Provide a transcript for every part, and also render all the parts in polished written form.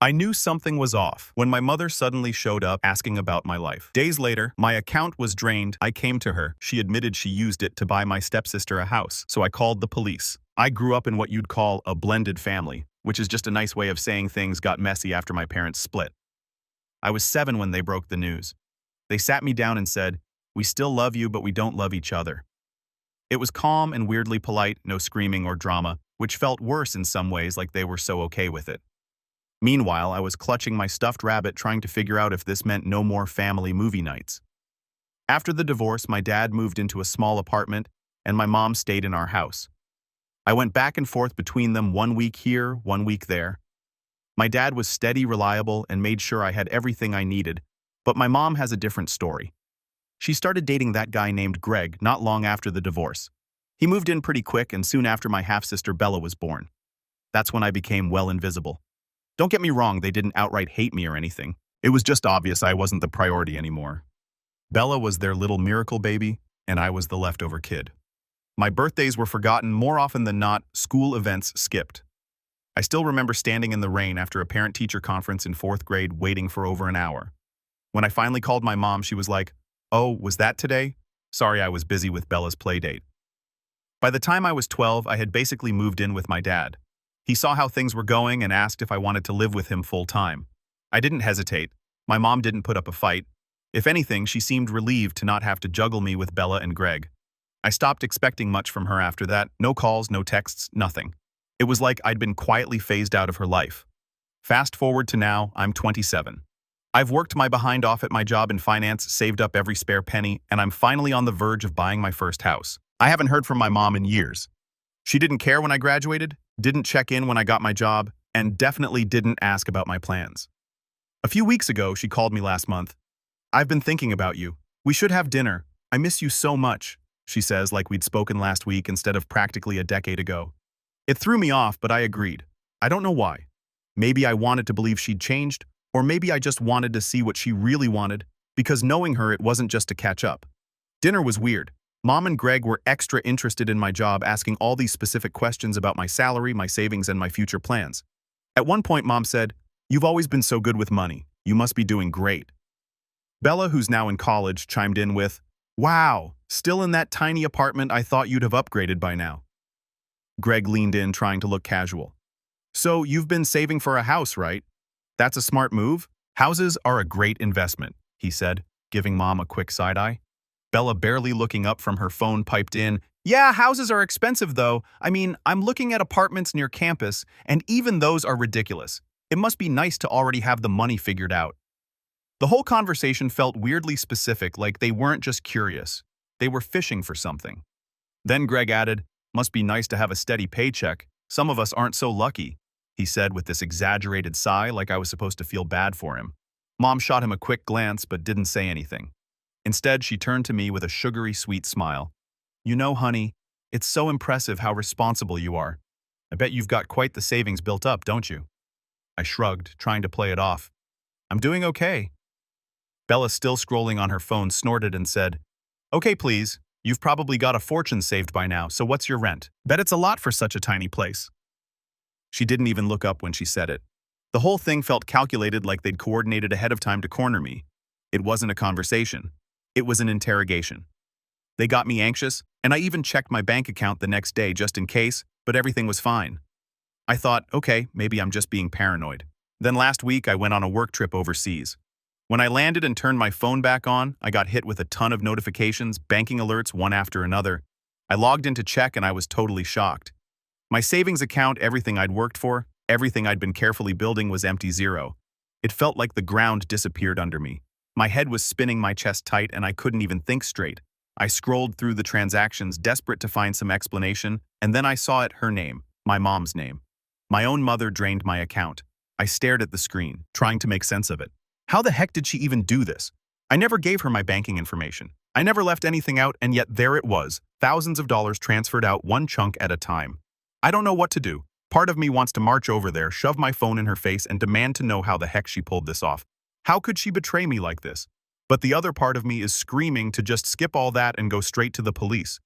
I knew something was off when my mother suddenly showed up asking about my life. Days later, my account was drained. I came to her. She admitted she used it to buy my stepsister a house, so I called the police. I grew up in what you'd call a blended family, which is just a nice way of saying things got messy after my parents split. I was 7 when they broke the news. They sat me down and said, "We still love you, but we don't love each other." It was calm and weirdly polite, no screaming or drama, which felt worse in some ways, like they were so okay with it. Meanwhile, I was clutching my stuffed rabbit trying to figure out if this meant no more family movie nights. After the divorce, my dad moved into a small apartment, and my mom stayed in our house. I went back and forth between them, 1 week here, 1 week there. My dad was steady, reliable, and made sure I had everything I needed, but my mom has a different story. She started dating that guy named Greg not long after the divorce. He moved in pretty quick, and soon after my half-sister Bella was born. That's when I became well invisible. Don't get me wrong, they didn't outright hate me or anything. It was just obvious I wasn't the priority anymore. Bella was their little miracle baby, and I was the leftover kid. My birthdays were forgotten more often than not, school events skipped. I still remember standing in the rain after a parent-teacher conference in 4th grade waiting for over an hour. When I finally called my mom, she was like, "Oh, was that today? Sorry, I was busy with Bella's playdate." By the time I was 12, I had basically moved in with my dad. He saw how things were going and asked if I wanted to live with him full-time. I didn't hesitate. My mom didn't put up a fight. If anything, she seemed relieved to not have to juggle me with Bella and Greg. I stopped expecting much from her after that. No calls, no texts, nothing. It was like I'd been quietly phased out of her life. Fast forward to now, I'm 27. I've worked my behind off at my job in finance, saved up every spare penny, and I'm finally on the verge of buying my first house. I haven't heard from my mom in years. She didn't care when I graduated, didn't check in when I got my job, and definitely didn't ask about my plans. A few weeks ago, she called me last month. "I've been thinking about you. We should have dinner. I miss you so much," she says, like we'd spoken last week instead of practically a decade ago. It threw me off, but I agreed. I don't know why. Maybe I wanted to believe she'd changed, or maybe I just wanted to see what she really wanted, because knowing her, it wasn't just to catch up. Dinner was weird. Mom and Greg were extra interested in my job, asking all these specific questions about my salary, my savings, and my future plans. At one point, Mom said, "You've always been so good with money. You must be doing great." Bella, who's now in college, chimed in with, "Wow, still in that tiny apartment? I thought you'd have upgraded by now." Greg leaned in, trying to look casual. "So you've been saving for a house, right? That's a smart move. Houses are a great investment," he said, giving Mom a quick side-eye. Bella, barely looking up from her phone, piped in, "Yeah, houses are expensive though. I mean, I'm looking at apartments near campus, and even those are ridiculous. It must be nice to already have the money figured out." The whole conversation felt weirdly specific, like they weren't just curious. They were fishing for something. Then Greg added, "Must be nice to have a steady paycheck. Some of us aren't so lucky," he said with this exaggerated sigh, like I was supposed to feel bad for him. Mom shot him a quick glance but didn't say anything. Instead, she turned to me with a sugary, sweet smile. "You know, honey, it's so impressive how responsible you are. I bet you've got quite the savings built up, don't you?" I shrugged, trying to play it off. "I'm doing okay." Bella, still scrolling on her phone, snorted and said, "Okay, please. You've probably got a fortune saved by now, so what's your rent? Bet it's a lot for such a tiny place." She didn't even look up when she said it. The whole thing felt calculated, like they'd coordinated ahead of time to corner me. It wasn't a conversation. It was an interrogation. They got me anxious, and I even checked my bank account the next day just in case, but everything was fine. I thought, okay, maybe I'm just being paranoid. Then last week, I went on a work trip overseas. When I landed and turned my phone back on, I got hit with a ton of notifications, banking alerts, one after another. I logged in to check, and I was totally shocked. My savings account, everything I'd worked for, everything I'd been carefully building, was empty, zero. It felt like the ground disappeared under me. My head was spinning, my chest tight, and I couldn't even think straight. I scrolled through the transactions, desperate to find some explanation, and then I saw it, her name, my mom's name. My own mother drained my account. I stared at the screen, trying to make sense of it. How the heck did she even do this? I never gave her my banking information. I never left anything out, and yet there it was, thousands of dollars transferred out, one chunk at a time. I don't know what to do. Part of me wants to march over there, shove my phone in her face, and demand to know how the heck she pulled this off. How could she betray me like this? But the other part of me is screaming to just skip all that and go straight to the police.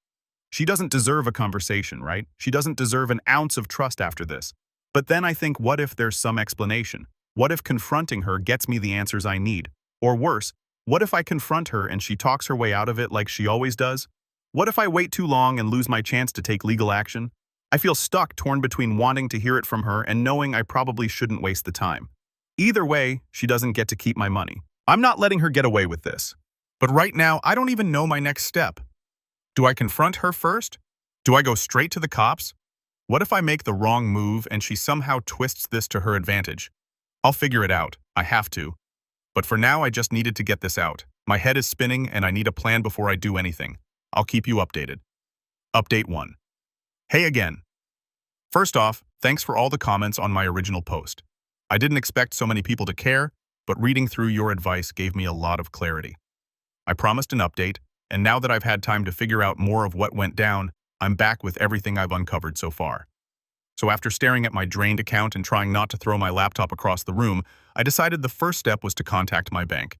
She doesn't deserve a conversation, right? She doesn't deserve an ounce of trust after this. But then I think, what if there's some explanation? What if confronting her gets me the answers I need? Or worse, what if I confront her and she talks her way out of it like she always does? What if I wait too long and lose my chance to take legal action? I feel stuck, torn between wanting to hear it from her and knowing I probably shouldn't waste the time. Either way, she doesn't get to keep my money. I'm not letting her get away with this. But right now, I don't even know my next step. Do I confront her first? Do I go straight to the cops? What if I make the wrong move and she somehow twists this to her advantage? I'll figure it out. I have to. But for now, I just needed to get this out. My head is spinning and I need a plan before I do anything. I'll keep you updated. Update 1. Hey again. First off, thanks for all the comments on my original post. I didn't expect so many people to care, but reading through your advice gave me a lot of clarity. I promised an update, and now that I've had time to figure out more of what went down, I'm back with everything I've uncovered so far. So after staring at my drained account and trying not to throw my laptop across the room, I decided the first step was to contact my bank.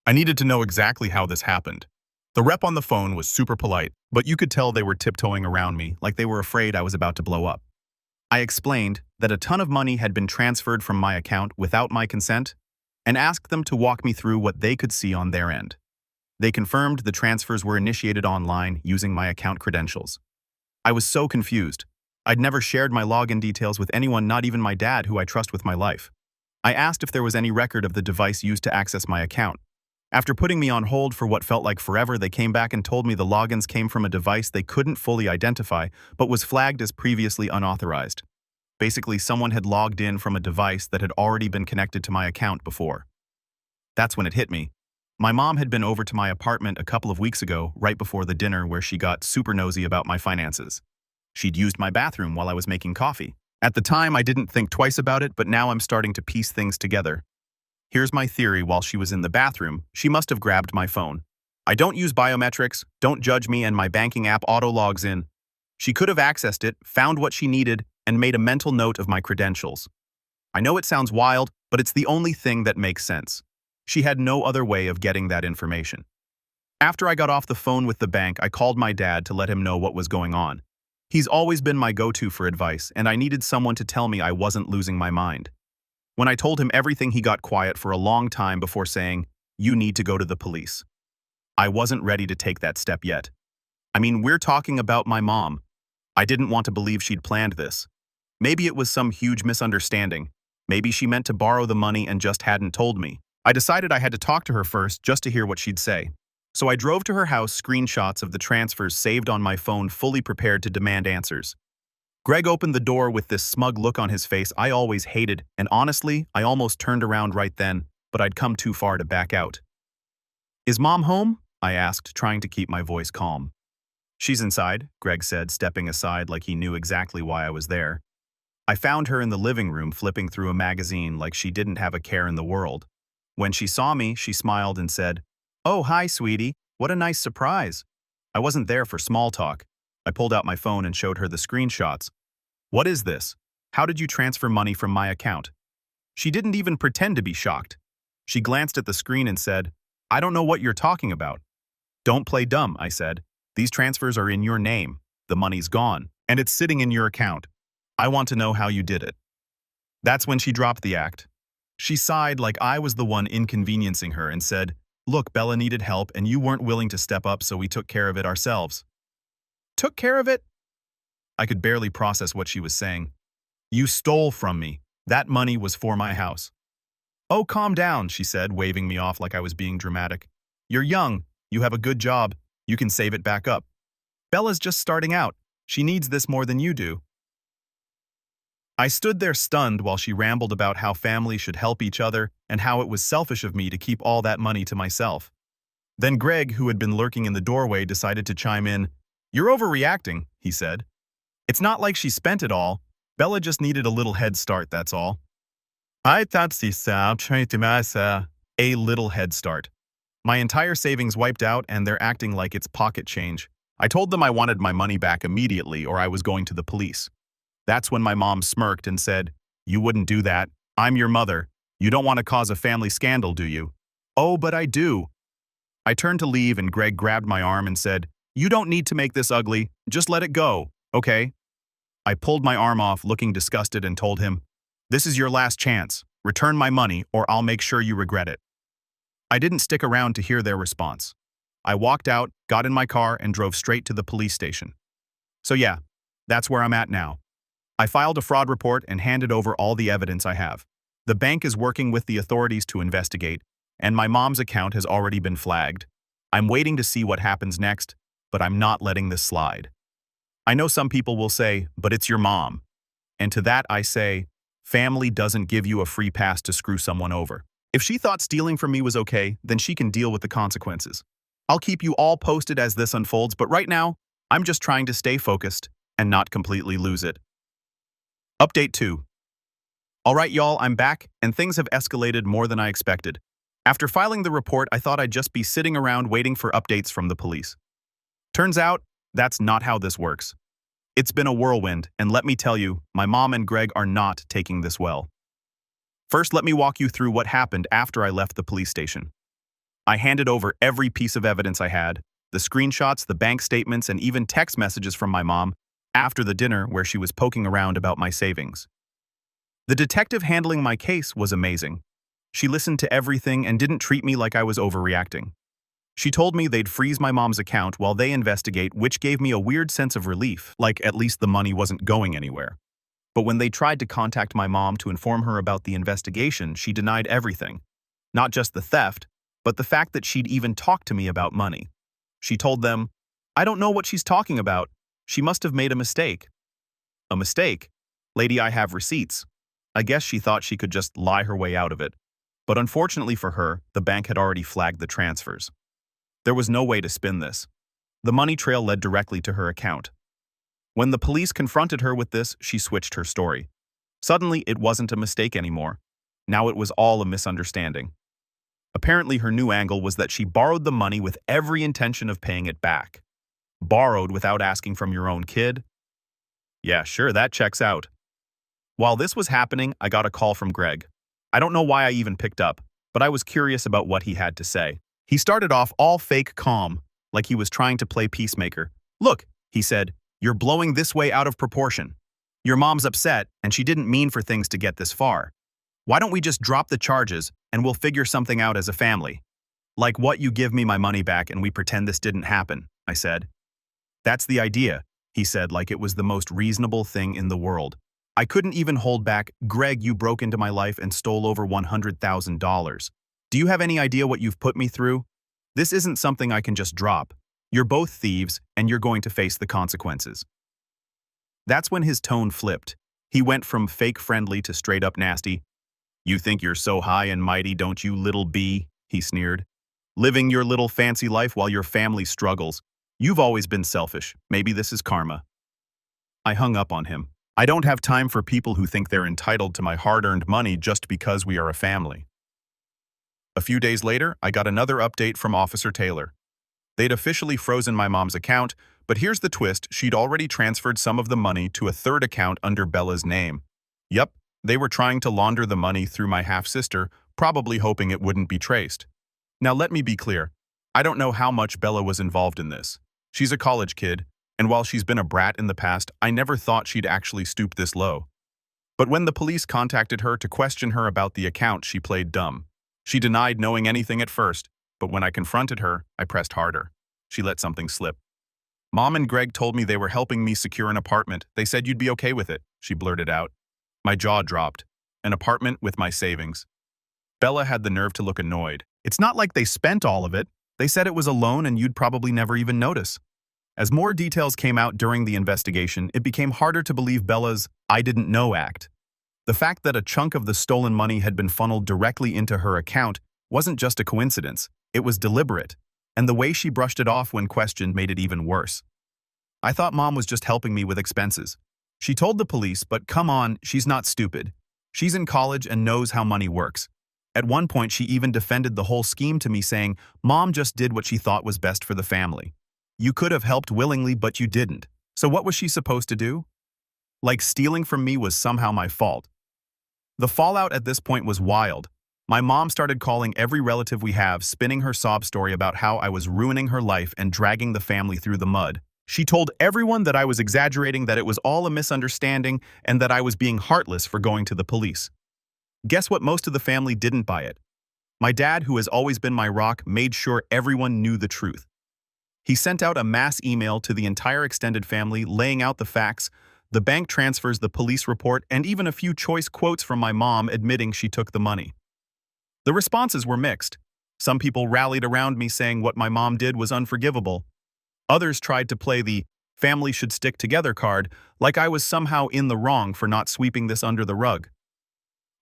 I needed to know exactly how this happened. The rep on the phone was super polite, but you could tell they were tiptoeing around me, like they were afraid I was about to blow up. I explained that a ton of money had been transferred from my account without my consent, and asked them to walk me through what they could see on their end. They confirmed the transfers were initiated online using my account credentials. I was so confused. I'd never shared my login details with anyone, not even my dad, who I trust with my life. I asked if there was any record of the device used to access my account. After putting me on hold for what felt like forever, they came back and told me the logins came from a device they couldn't fully identify, but was flagged as previously unauthorized. Basically, someone had logged in from a device that had already been connected to my account before. That's when it hit me. My mom had been over to my apartment a couple of weeks ago, right before the dinner, where she got super nosy about my finances. She'd used my bathroom while I was making coffee. At the time, I didn't think twice about it, but now I'm starting to piece things together. Here's my theory: while she was in the bathroom, she must have grabbed my phone. I don't use biometrics, don't judge me, and my banking app auto-logs in. She could have accessed it, found what she needed, and made a mental note of my credentials. I know it sounds wild, but it's the only thing that makes sense. She had no other way of getting that information. After I got off the phone with the bank, I called my dad to let him know what was going on. He's always been my go-to for advice, and I needed someone to tell me I wasn't losing my mind. When I told him everything, he got quiet for a long time before saying, "You need to go to the police." I wasn't ready to take that step yet. I mean, we're talking about my mom. I didn't want to believe she'd planned this. Maybe it was some huge misunderstanding. Maybe she meant to borrow the money and just hadn't told me. I decided I had to talk to her first just to hear what she'd say. So I drove to her house, screenshots of the transfers saved on my phone, fully prepared to demand answers. Greg opened the door with this smug look on his face I always hated, and honestly, I almost turned around right then, but I'd come too far to back out. "Is Mom home?" I asked, trying to keep my voice calm. "She's inside," Greg said, stepping aside like he knew exactly why I was there. I found her in the living room flipping through a magazine like she didn't have a care in the world. When she saw me, she smiled and said, "Oh, hi, sweetie. What a nice surprise." I wasn't there for small talk. I pulled out my phone and showed her the screenshots. "What is this? How did you transfer money from my account?" She didn't even pretend to be shocked. She glanced at the screen and said, "I don't know what you're talking about." "Don't play dumb," I said. "These transfers are in your name. The money's gone, and it's sitting in your account. I want to know how you did it." That's when she dropped the act. She sighed like I was the one inconveniencing her and said, "Look, Bella needed help and you weren't willing to step up, so we took care of it ourselves." "Took care of it?" I could barely process what she was saying. "You stole from me. That money was for my house." "Oh, calm down," she said, waving me off like I was being dramatic. "You're young. You have a good job. You can save it back up. Bella's just starting out. She needs this more than you do." I stood there stunned while she rambled about how family should help each other and how it was selfish of me to keep all that money to myself. Then Greg, who had been lurking in the doorway, decided to chime in. "You're overreacting," he said. "It's not like she spent it all. Bella just needed a little head start, that's all." I thought a little head start. My entire savings wiped out and they're acting like it's pocket change. I told them I wanted my money back immediately or I was going to the police. That's when my mom smirked and said, "You wouldn't do that. I'm your mother. You don't want to cause a family scandal, do you?" "Oh, but I do." I turned to leave and Greg grabbed my arm and said, "You don't need to make this ugly. Just let it go, okay?" I pulled my arm off, looking disgusted, and told him, "This is your last chance. Return my money or I'll make sure you regret it. I didn't stick around to hear their response. I walked out, got in my car, and drove straight to the police station. So yeah, that's where I'm at now. I filed a fraud report and handed over all the evidence I have. The bank is working with the authorities to investigate, and my mom's account has already been flagged. I'm waiting to see what happens next, but I'm not letting this slide. I know some people will say, but it's your mom. And to that I say, family doesn't give you a free pass to screw someone over. If she thought stealing from me was okay, then she can deal with the consequences. I'll keep you all posted as this unfolds, but right now, I'm just trying to stay focused and not completely lose it. Update 2. Alright y'all, I'm back, and things have escalated more than I expected. After filing the report, I thought I'd just be sitting around waiting for updates from the police. Turns out, that's not how this works. It's been a whirlwind, and let me tell you, my mom and Greg are not taking this well. First, let me walk you through what happened after I left the police station. I handed over every piece of evidence I had, the screenshots, the bank statements, and even text messages from my mom after the dinner where she was poking around about my savings. The detective handling my case was amazing. She listened to everything and didn't treat me like I was overreacting. She told me they'd freeze my mom's account while they investigate, which gave me a weird sense of relief, like at least the money wasn't going anywhere. But when they tried to contact my mom to inform her about the investigation, she denied everything. Not just the theft, but the fact that she'd even talked to me about money. She told them, "I don't know what she's talking about. She must have made a mistake." A mistake? Lady, I have receipts. I guess she thought she could just lie her way out of it. But unfortunately for her, the bank had already flagged the transfers. There was no way to spin this. The money trail led directly to her account. When the police confronted her with this, she switched her story. Suddenly, it wasn't a mistake anymore. Now it was all a misunderstanding. Apparently, her new angle was that she borrowed the money with every intention of paying it back. Borrowed without asking from your own kid? Yeah, sure, that checks out. While this was happening, I got a call from Greg. I don't know why I even picked up, but I was curious about what he had to say. He started off all fake calm, like he was trying to play peacemaker. "Look," he said, "you're blowing this way out of proportion. Your mom's upset, and she didn't mean for things to get this far. Why don't we just drop the charges, and we'll figure something out as a family? Like what, you give me my money back and we pretend this didn't happen," I said. "That's the idea," he said, like it was the most reasonable thing in the world. I couldn't even hold back. "Greg, you broke into my life and stole over $100,000. Do you have any idea what you've put me through? This isn't something I can just drop. You're both thieves, and you're going to face the consequences." That's when his tone flipped. He went from fake friendly to straight up nasty. "You think you're so high and mighty, don't you, little bee?" he sneered. "Living your little fancy life while your family struggles. You've always been selfish. Maybe this is karma." I hung up on him. I don't have time for people who think they're entitled to my hard-earned money just because we are a family. A few days later, I got another update from Officer Taylor. They'd officially frozen my mom's account, but here's the twist: she'd already transferred some of the money to a third account under Bella's name. Yup, they were trying to launder the money through my half-sister, probably hoping it wouldn't be traced. Now let me be clear, I don't know how much Bella was involved in this. She's a college kid, and while she's been a brat in the past, I never thought she'd actually stoop this low. But when the police contacted her to question her about the account, she played dumb. She denied knowing anything at first, but when I confronted her, I pressed harder. She let something slip. "Mom and Greg told me they were helping me secure an apartment. They said you'd be okay with it," she blurted out. My jaw dropped. An apartment with my savings. Bella had the nerve to look annoyed. "It's not like they spent all of it. They said it was a loan and you'd probably never even notice." As more details came out during the investigation, it became harder to believe Bella's "I didn't know" act. The fact that a chunk of the stolen money had been funneled directly into her account wasn't just a coincidence, it was deliberate, and the way she brushed it off when questioned made it even worse. I thought Mom was just helping me with expenses. She told the police, but come on, she's not stupid. She's in college and knows how money works. At one point, she even defended the whole scheme to me, saying, "Mom just did what she thought was best for the family. You could have helped willingly, but you didn't. So what was she supposed to do?" Like stealing from me was somehow my fault. The fallout at this point was wild. My mom started calling every relative we have, spinning her sob story about how I was ruining her life and dragging the family through the mud. She told everyone that I was exaggerating, that it was all a misunderstanding, and that I was being heartless for going to the police. Guess what? Most of the family didn't buy it. My dad, who has always been my rock, made sure everyone knew the truth. He sent out a mass email to the entire extended family laying out the facts, the bank transfers, the police report, and even a few choice quotes from my mom admitting she took the money. The responses were mixed. Some people rallied around me saying what my mom did was unforgivable. Others tried to play the family should stick together card, like I was somehow in the wrong for not sweeping this under the rug.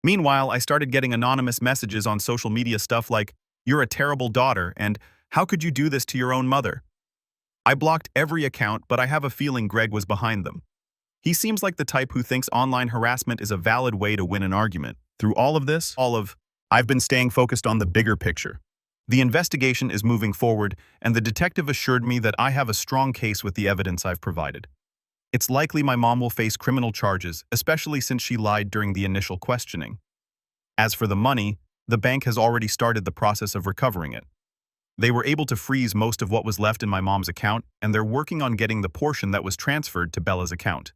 Meanwhile, I started getting anonymous messages on social media, stuff like, "You're a terrible daughter," and "How could you do this to your own mother?" I blocked every account, but I have a feeling Greg was behind them. He seems like the type who thinks online harassment is a valid way to win an argument. Through all of this, I've been staying focused on the bigger picture. The investigation is moving forward, and the detective assured me that I have a strong case with the evidence I've provided. It's likely my mom will face criminal charges, especially since she lied during the initial questioning. As for the money, the bank has already started the process of recovering it. They were able to freeze most of what was left in my mom's account, and they're working on getting the portion that was transferred to Bella's account.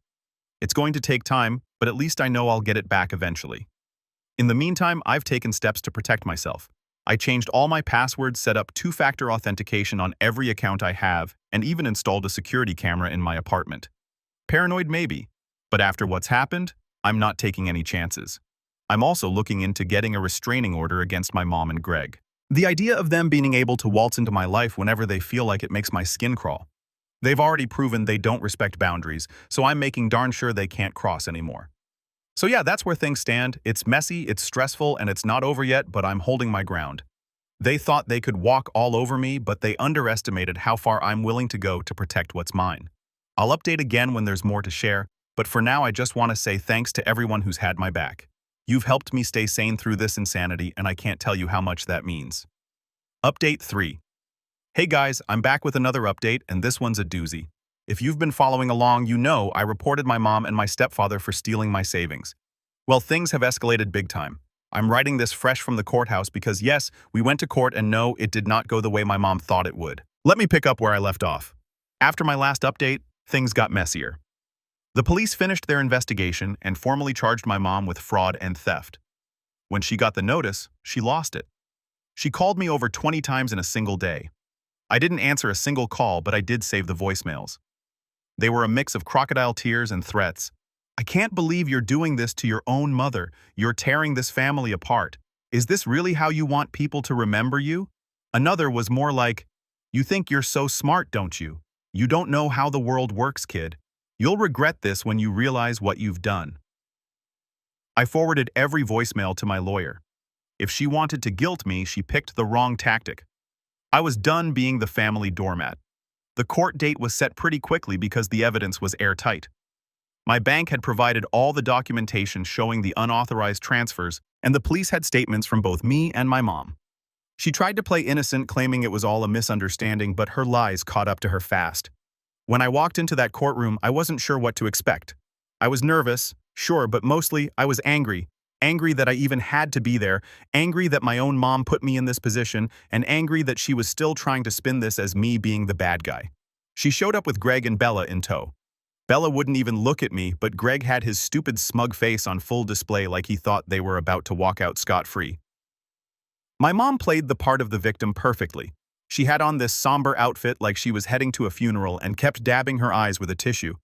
It's going to take time, but at least I know I'll get it back eventually. In the meantime, I've taken steps to protect myself. I changed all my passwords, set up two-factor authentication on every account I have, and even installed a security camera in my apartment. Paranoid maybe, but after what's happened, I'm not taking any chances. I'm also looking into getting a restraining order against my mom and Greg. The idea of them being able to waltz into my life whenever they feel like it makes my skin crawl. They've already proven they don't respect boundaries, so I'm making darn sure they can't cross anymore. So yeah, that's where things stand. It's messy, it's stressful, and it's not over yet, but I'm holding my ground. They thought they could walk all over me, but they underestimated how far I'm willing to go to protect what's mine. I'll update again when there's more to share, but for now I just want to say thanks to everyone who's had my back. You've helped me stay sane through this insanity, and I can't tell you how much that means. Update 3. Hey guys, I'm back with another update, and this one's a doozy. If you've been following along, you know I reported my mom and my stepfather for stealing my savings. Well, things have escalated big time. I'm writing this fresh from the courthouse because yes, we went to court and no, it did not go the way my mom thought it would. Let me pick up where I left off. After my last update, things got messier. The police finished their investigation and formally charged my mom with fraud and theft. When she got the notice, she lost it. She called me over 20 times in a single day. I didn't answer a single call, but I did save the voicemails. They were a mix of crocodile tears and threats. "I can't believe you're doing this to your own mother. You're tearing this family apart. Is this really how you want people to remember you?" Another was more like, "You think you're so smart, don't you? You don't know how the world works, kid. You'll regret this when you realize what you've done." I forwarded every voicemail to my lawyer. If she wanted to guilt me, she picked the wrong tactic. I was done being the family doormat. The court date was set pretty quickly because the evidence was airtight. My bank had provided all the documentation showing the unauthorized transfers, and the police had statements from both me and my mom. She tried to play innocent, claiming it was all a misunderstanding, but her lies caught up to her fast. When I walked into that courtroom, I wasn't sure what to expect. I was nervous, sure, but mostly I was angry. Angry that I even had to be there, angry that my own mom put me in this position, and angry that she was still trying to spin this as me being the bad guy. She showed up with Greg and Bella in tow. Bella wouldn't even look at me, but Greg had his stupid smug face on full display like he thought they were about to walk out scot-free. My mom played the part of the victim perfectly. She had on this somber outfit like she was heading to a funeral and kept dabbing her eyes with a tissue.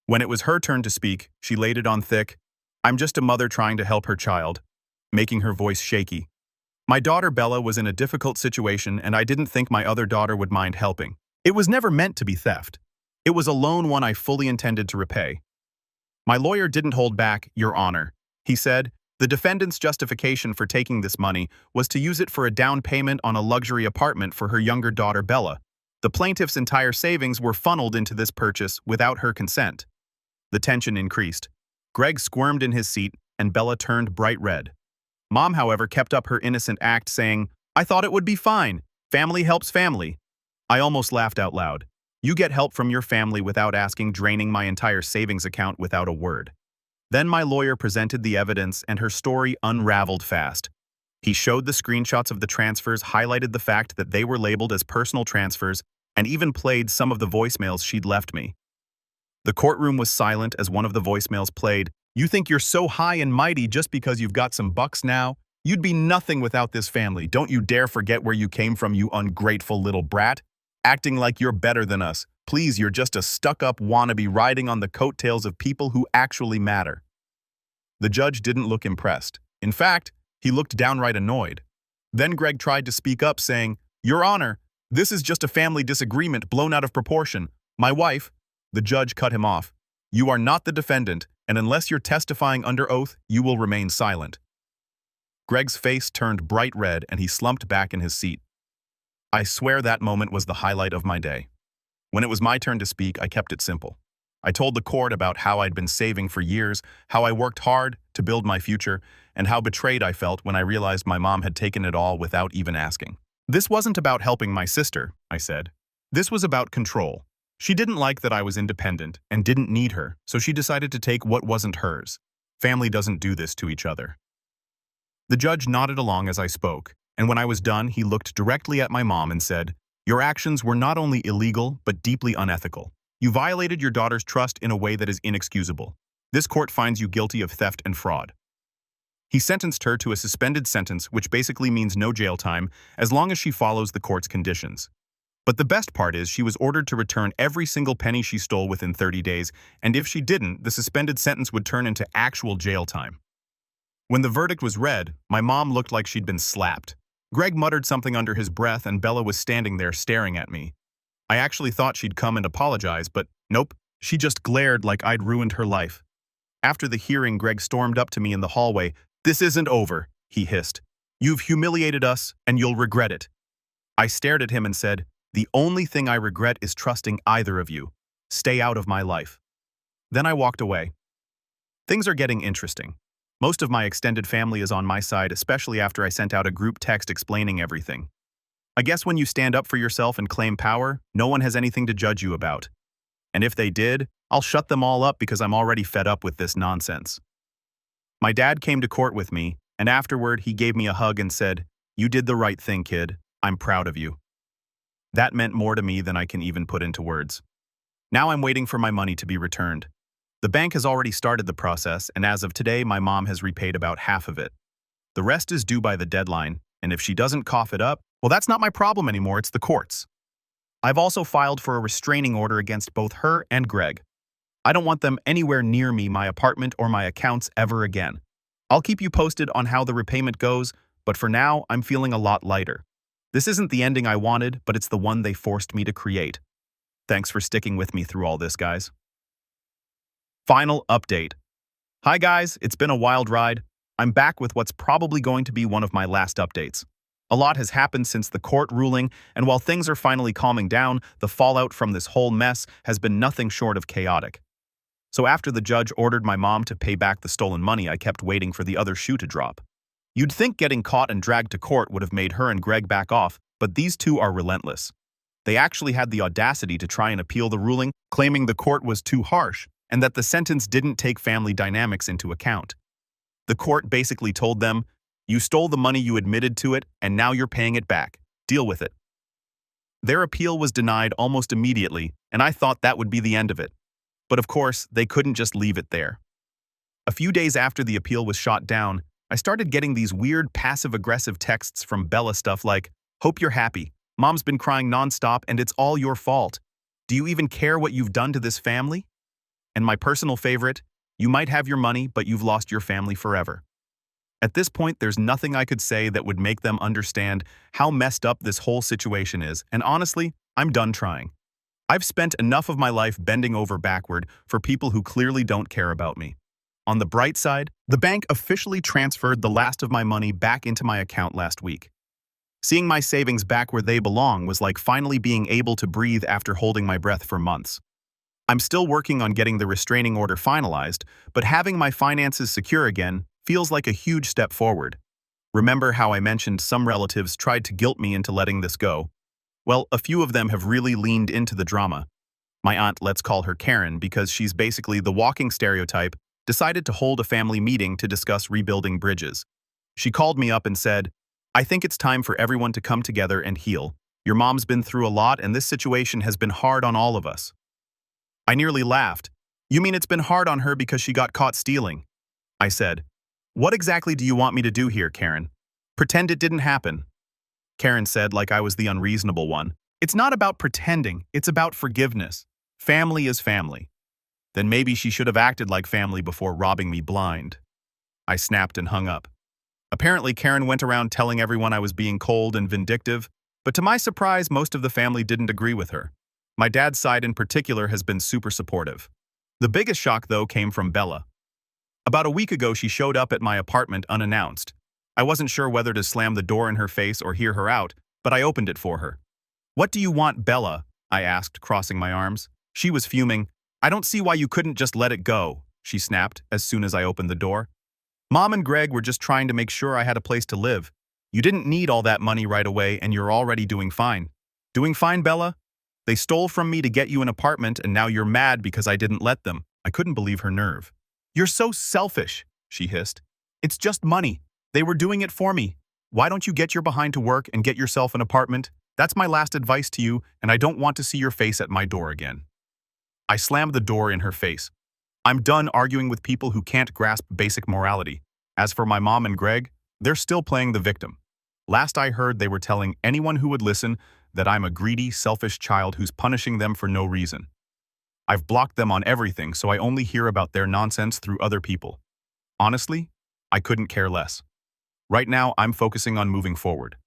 When it was her turn to speak, she laid it on thick. "I'm just a mother trying to help her child," making her voice shaky. My daughter Bella was in a difficult situation, and I didn't think my other daughter would mind helping. It was never meant to be theft. It was a loan one I fully intended to repay. My lawyer didn't hold back, "Your Honor." He said, "The defendant's justification for taking this money was to use it for a down payment on a luxury apartment for her younger daughter Bella. The plaintiff's entire savings were funneled into this purchase without her consent." The tension increased. Greg squirmed in his seat, and Bella turned bright red. Mom, however, kept up her innocent act, saying, "I thought it would be fine. Family helps family." I almost laughed out loud. You get help from your family without asking, draining my entire savings account without a word. Then my lawyer presented the evidence, and her story unraveled fast. He showed the screenshots of the transfers, highlighted the fact that they were labeled as personal transfers, and even played some of the voicemails she'd left me. The courtroom was silent as one of the voicemails played, You think you're so high and mighty just because you've got some bucks now? You'd be nothing without this family. Don't you dare forget where you came from, you ungrateful little brat. Acting like you're better than us. Please, you're just a stuck-up wannabe riding on the coattails of people who actually matter. The judge didn't look impressed. In fact, he looked downright annoyed. Then Greg tried to speak up, saying, "Your Honor, this is just a family disagreement blown out of proportion. My wife—" The judge cut him off. "You are not the defendant, and unless you're testifying under oath, you will remain silent." Greg's face turned bright red and he slumped back in his seat. I swear that moment was the highlight of my day. When it was my turn to speak, I kept it simple. I told the court about how I'd been saving for years, how I worked hard to build my future, and how betrayed I felt when I realized my mom had taken it all without even asking. This wasn't about helping my sister, I said. This was about control. She didn't like that I was independent and didn't need her, so she decided to take what wasn't hers. Family doesn't do this to each other. The judge nodded along as I spoke, and when I was done, he looked directly at my mom and said, "Your actions were not only illegal, but deeply unethical. You violated your daughter's trust in a way that is inexcusable. This court finds you guilty of theft and fraud." He sentenced her to a suspended sentence, which basically means no jail time, as long as she follows the court's conditions. But the best part is she was ordered to return every single penny she stole within 30 days, and if she didn't, the suspended sentence would turn into actual jail time. When the verdict was read, my mom looked like she'd been slapped. Greg muttered something under his breath and Bella was standing there staring at me. I actually thought she'd come and apologize, but nope, she just glared like I'd ruined her life. After the hearing, Greg stormed up to me in the hallway. "This isn't over," he hissed. "You've humiliated us, and you'll regret it." I stared at him and said, "The only thing I regret is trusting either of you. Stay out of my life." Then I walked away. Things are getting interesting. Most of my extended family is on my side, especially after I sent out a group text explaining everything. I guess when you stand up for yourself and claim power, no one has anything to judge you about. And if they did, I'll shut them all up because I'm already fed up with this nonsense. My dad came to court with me, and afterward he gave me a hug and said, "You did the right thing, kid. I'm proud of you." That meant more to me than I can even put into words. Now I'm waiting for my money to be returned. The bank has already started the process, and as of today, my mom has repaid about half of it. The rest is due by the deadline, and if she doesn't cough it up, well, that's not my problem anymore, it's the courts. I've also filed for a restraining order against both her and Greg. I don't want them anywhere near me, my apartment, or my accounts ever again. I'll keep you posted on how the repayment goes, but for now, I'm feeling a lot lighter. This isn't the ending I wanted, but it's the one they forced me to create. Thanks for sticking with me through all this, guys. Final update. Hi guys, it's been a wild ride. I'm back with what's probably going to be one of my last updates. A lot has happened since the court ruling, and while things are finally calming down, the fallout from this whole mess has been nothing short of chaotic. So after the judge ordered my mom to pay back the stolen money, I kept waiting for the other shoe to drop. You'd think getting caught and dragged to court would have made her and Greg back off, but these two are relentless. They actually had the audacity to try and appeal the ruling, claiming the court was too harsh, and that the sentence didn't take family dynamics into account. The court basically told them, "You stole the money, you admitted to it, and now you're paying it back. Deal with it." Their appeal was denied almost immediately, and I thought that would be the end of it. But of course, they couldn't just leave it there. A few days after the appeal was shot down, I started getting these weird passive-aggressive texts from Bella, stuff like, "Hope you're happy. Mom's been crying nonstop and it's all your fault. Do you even care what you've done to this family?" And my personal favorite, "You might have your money, but you've lost your family forever." At this point, there's nothing I could say that would make them understand how messed up this whole situation is, and honestly, I'm done trying. I've spent enough of my life bending over backward for people who clearly don't care about me. On the bright side, the bank officially transferred the last of my money back into my account last week. Seeing my savings back where they belong was like finally being able to breathe after holding my breath for months. I'm still working on getting the restraining order finalized, but having my finances secure again feels like a huge step forward. Remember how I mentioned some relatives tried to guilt me into letting this go? Well, a few of them have really leaned into the drama. My aunt, let's call her Karen because she's basically the walking stereotype, decided to hold a family meeting to discuss rebuilding bridges. She called me up and said, "I think it's time for everyone to come together and heal. Your mom's been through a lot and this situation has been hard on all of us." I nearly laughed. You mean it's been hard on her because she got caught stealing? I said. What exactly do you want me to do here, Karen? Pretend it didn't happen. Karen said like I was the unreasonable one. It's not about pretending, it's about forgiveness. Family is family. Then maybe she should have acted like family before robbing me blind. I snapped and hung up. Apparently, Karen went around telling everyone I was being cold and vindictive, but to my surprise, most of the family didn't agree with her. My dad's side in particular has been super supportive. The biggest shock, though, came from Bella. About a week ago, she showed up at my apartment unannounced. I wasn't sure whether to slam the door in her face or hear her out, but I opened it for her. What do you want, Bella? I asked, crossing my arms. She was fuming. I don't see why you couldn't just let it go, she snapped as soon as I opened the door. Mom and Greg were just trying to make sure I had a place to live. You didn't need all that money right away and you're already doing fine. Doing fine, Bella? They stole from me to get you an apartment and now you're mad because I didn't let them. I couldn't believe her nerve. You're so selfish, she hissed. It's just money. They were doing it for me. Why don't you get your behind to work and get yourself an apartment? That's my last advice to you, and I don't want to see your face at my door again. I slammed the door in her face. I'm done arguing with people who can't grasp basic morality. As for my mom and Greg, they're still playing the victim. Last I heard, they were telling anyone who would listen that I'm a greedy, selfish child who's punishing them for no reason. I've blocked them on everything, so I only hear about their nonsense through other people. Honestly, I couldn't care less. Right now, I'm focusing on moving forward.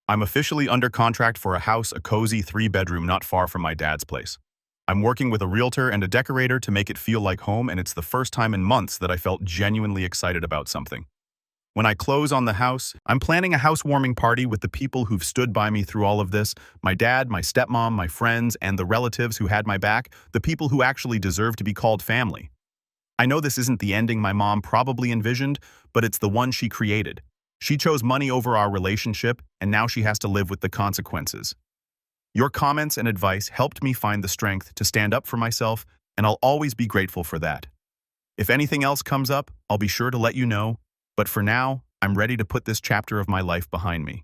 I'm officially under contract for a house, a cozy 3-bedroom not far from my dad's place. I'm working with a realtor and a decorator to make it feel like home, and it's the first time in months that I felt genuinely excited about something. When I close on the house, I'm planning a housewarming party with the people who've stood by me through all of this, my dad, my stepmom, my friends, and the relatives who had my back, the people who actually deserve to be called family. I know this isn't the ending my mom probably envisioned, but it's the one she created. She chose money over our relationship, and now she has to live with the consequences. Your comments and advice helped me find the strength to stand up for myself, and I'll always be grateful for that. If anything else comes up, I'll be sure to let you know, but for now, I'm ready to put this chapter of my life behind me.